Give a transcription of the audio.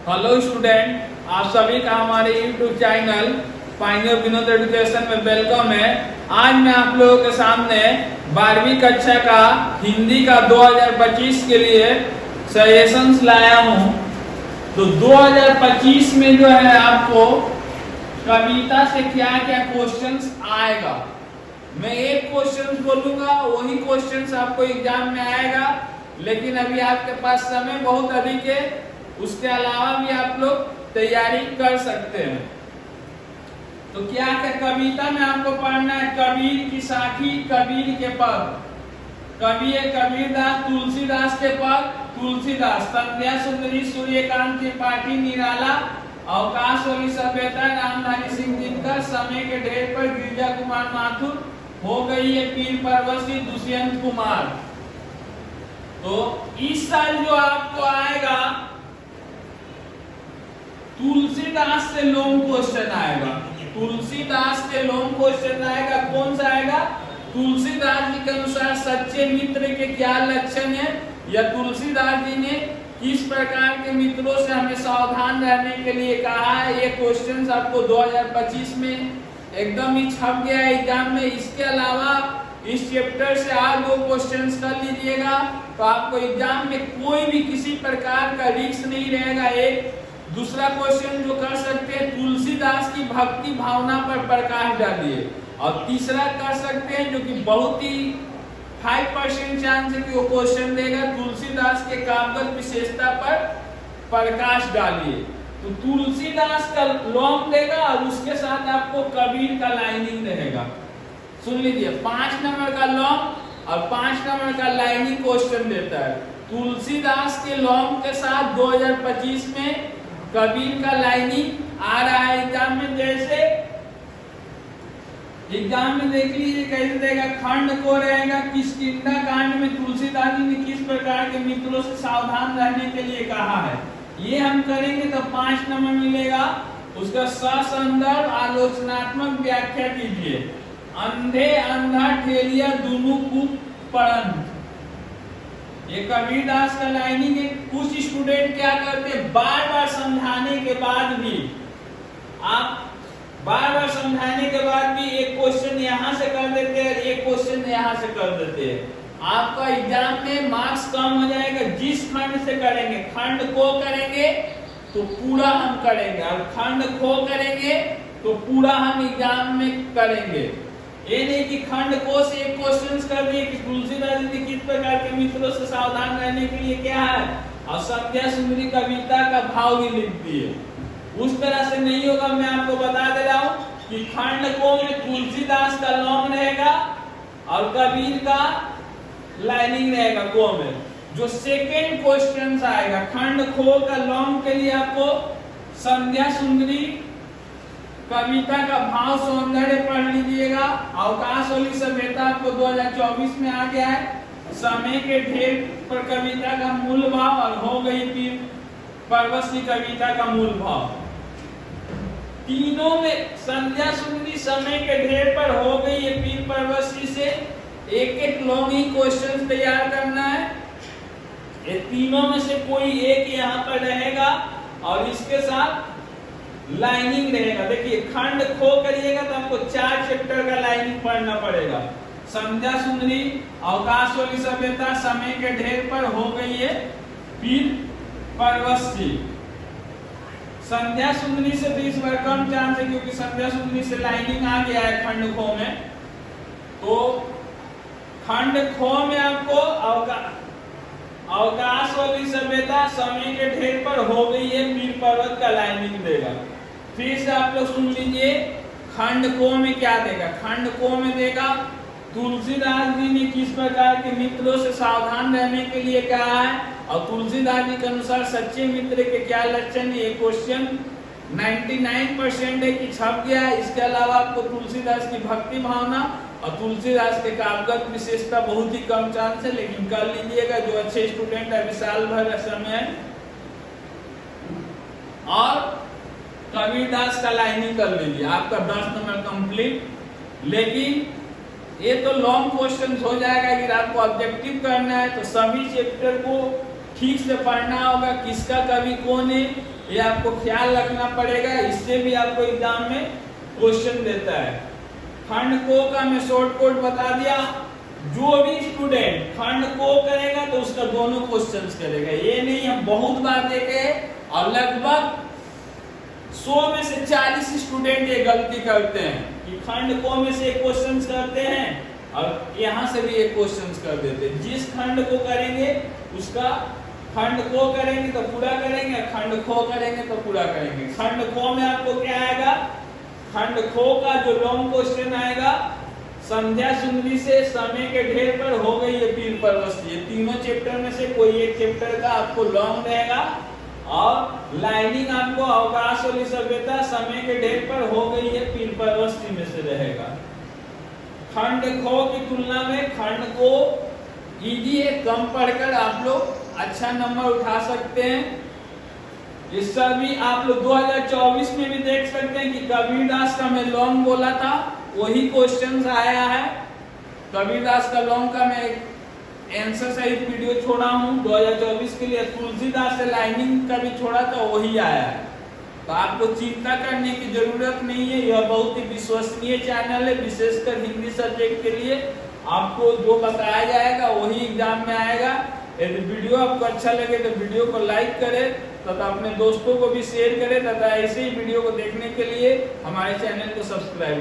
Hello student, आप सभी का हमारे YouTube channel pioneer Vinod education में वेलकम है। आज मैं आप लोगों के सामने 12वीं कक्षा का हिंदी का 2025 के लिए सजेशंस लाया हूं। तो 2025 में जो है आपको कविता से क्या क्या क्वेश्चंस आएगा, मैं एक क्वेश्चन बोलूंगा, वही क्वेश्चंस आपको एग्जाम में आएगा। लेकिन अभी आपके पास समय बहुत अधिक है, उसके अलावा भी आप लोग तैयारी कर सकते हैं। तो क्या क्या कविता में आपको पढ़ना है? कबीर की साखी, कबीर के पद, कवि है कबीरदास, तुलसीदास के पद तुलसीदास, संध्या सुंदरी, सूर्यकांत त्रिपाठी, निराला, अवकाश वाली सभ्यता, रामधारी सिंह दिनकर, समय के ढेर पर, गिरिजा कुमार माथुर, हो गई है पीर परवशी, दुष्यंत कुमार। तो इस साल जो आपको आएगा तुलसीदास से लॉन्ग क्वेश्चन आएगा। तुलसीदास से लॉन्ग क्वेश्चन आएगा। कौन सा आएगा? तुलसीदास जी के अनुसार सच्चे मित्र के क्या लक्षण है, या तुलसीदास जी ने किस प्रकार के मित्रों से हमें सावधान रहने के लिए कहा है। ये क्वेश्चंस आपको 2025 में एकदम ही छप गया है एग्जाम में। इसके अलावा इस चैप्टर से आज 2 क्वेश्चंस कर लीजिएगा तो आपको एग्जाम में कोई भी किसी प्रकार का रिस्क नहीं रहेगा। एक दूसरा क्वेश्चन जो कर सकते हैं, तुलसीदास की भक्ति भावना पर प्रकाश डालिए। और तीसरा कर सकते हैं, जो कि बहुत ही 5% चांस है कि वो क्वेश्चन देगा, तुलसीदास के काव्यगत विशेषता पर प्रकाश डालिए। तो तुलसीदास का लॉन्ग देगा और उसके साथ आपको कबीर का लाइनिंग रहेगा। सुन लीजिए, 5 नंबर का लॉन्ग और 5 नंबर का लाइनिंग क्वेश्चन देता है। तुलसीदास के लॉन्ग के साथ 2025 में कबीर का लाइनिंग आ रहा है एग्जाम में। जैसे एग्जाम में देख लीजिए कैसे देगा। खंड को रहेगा किष्किंधा कांड में तुलसीदास जी ने किस प्रकार के मित्रों से सावधान रहने के लिए कहा है, ये हम करेंगे तो 5 नंबर मिलेगा। उसका ससंदर्भ आलोचनात्मक व्याख्या कीजिए। अंधे अंधा ठेलिया दुनू कूप पड़न, ये कबीरदास का लाइनिंग है। कुछ स्टूडेंट क्या करते हैं, बार बार समझाने के बाद भी, आप बार बार समझाने के बाद भी एक क्वेश्चन यहाँ से कर देते हैं, एक क्वेश्चन यहाँ से कर देते हैं। आपका एग्जाम में मार्क्स कम हो जाएगा। जिस खंड से करेंगे, खंड को करेंगे तो पूरा हम करेंगे, और खंड खो करेंगे तो पूरा हम एग्जाम में करेंगे। ये नहीं कि खंड को से एक क्वेश्चन कर दिए कि तुलसीदास जी ने किस प्रकार के मित्रों से सावधान रहने के लिए क्या है, और संध्या सुंदरी कविता का भाव भी लिख दिए। उस तरह से नहीं होगा। मैं आपको बता दे रहा हूँ कि खंड को में तुलसीदास का लॉन्ग रहेगा और कबीर का लाइनिंग रहेगा को में। जो सेकेंड क्वेश्चन आएगा खंड खो का लॉन्ग के लिए आपको संध्या सुंदरी कविता का भाव सौंदर्य पढ़ लीजिएगा। अवकाश वाली सभ्यता आपको 2024 में आ गया है। समय के ढेर पर कविता का मूल भाव, और हो गई पीर परवशी कविता का मूल भाव। तीनों में संध्या सुंदरी, समय के ढेर पर, हो गई है पीर परवशी से एक एक लॉन्ग ही क्वेश्चन तैयार करना है। ये तीनों में से कोई एक यहाँ पर रहेगा और इसके साथ लाइनिंग रहेगा। देखिए, खंड खो करिएगा तो आपको 4 चैप्टर का लाइनिंग पढ़ना पड़ेगा। संध्या सुंदरी, अवकाश वाली सभ्यता, समय के ढेर पर, हो गई है पीर परवशी। संध्या सुंदरी से तो इस बार कम चांस है, क्योंकि संध्या सुंदरी से लाइनिंग आ गया है खंड खो में। तो खंड खो में आपको अवकाश वाली सभ्यता, समय के ढेर पर, हो गई है पीर पर्वत का लाइनिंग देगा। फिर से आप लोग सुन लीजिए, खंड को में क्या देगा। खंड को में देगा तुलसीदास जी ने किस प्रकार के मित्रों से सावधान रहने के लिए कहा है, और तुलसीदास जी के अनुसार सच्चे मित्र के क्या लक्षण है। ये क्वेश्चन 99% है कि छप गया है। इसके अलावा आपको तुलसीदास की भक्ति भावना और तुलसीदास के काव्यगत विशेषता बहुत ही कम चांस है, लेकिन कर लीजिएगा जो अच्छे स्टूडेंट है। विशाल भर समय है। और कबीरदास का लाइनिंग कर लीजिए, आपका 10 नंबर कंप्लीट। लेकिन ये तो लॉन्ग क्वेश्चन हो जाएगा कि आपको ऑब्जेक्टिव करना है, तो सभी चैप्टर को ठीक से पढ़ना होगा, किसका कवि कौन है ये आपको ख्याल रखना पड़ेगा। इससे भी आपको एग्जाम में क्वेश्चन देता है। खंड को का मैं शॉर्ट कोट बता दिया। जो भी स्टूडेंट खंड को करेगा तो उसका दोनों क्वेश्चंस करेगा। ये नहीं, हम बहुत बार देखे और लगभग 100 में से 40 स्टूडेंट ये गलती करते हैं कि खंड को में से एक क्वेश्चन करते हैं और यहाँ से भी एक क्वेश्चन कर देते हैं। जिस खंड को करेंगे उसका खंड को करेंगे तो पूरा करेंगे, खंड खो करेंगे तो पूरा करेंगे। खंड खो में आपको क्या आएगा, खंड खो का जो लॉन्ग क्वेश्चन आएगा, संध्या सुंदरी से समय के ढेर पर हो गई है पीर परवस्ती। ये तीनों चैप्टर में से कोई एक चैप्टर का आपको लॉन्ग रहेगा और लाइनिंग आपको अवकाश वाली सभ्यता समय के ढेर पर हो गई है पीर परवस्ती में से रहेगा। खंड खो की तुलना में खंड को इजी है, कम पढ़कर आप लोग अच्छा नंबर उठा सकते हैं। इस सभी आप लोग 2024 में भी देख सकते हैं कि कबीरदास का मैं लॉन्ग बोला था, वही क्वेश्चंस आया है। कबीरदास का लॉन्ग का मैं आंसर सहित वीडियो छोड़ा हूं 2024 के लिए। तुलसीदास से लाइनिंग का भी छोड़ा था, वही आया है। तो आपको चिंता करने की जरूरत नहीं है, यह बहुत ही विश्वसनीय चैनल है। विशेषकर हिंदी सब्जेक्ट के लिए आपको जो बताया जाएगा वही एग्जाम में आएगा। यदि वीडियो आपको अच्छा लगे तो वीडियो को लाइक करें तथा अपने दोस्तों को भी शेयर करें तथा ऐसे ही वीडियो को देखने के लिए हमारे चैनल को सब्सक्राइब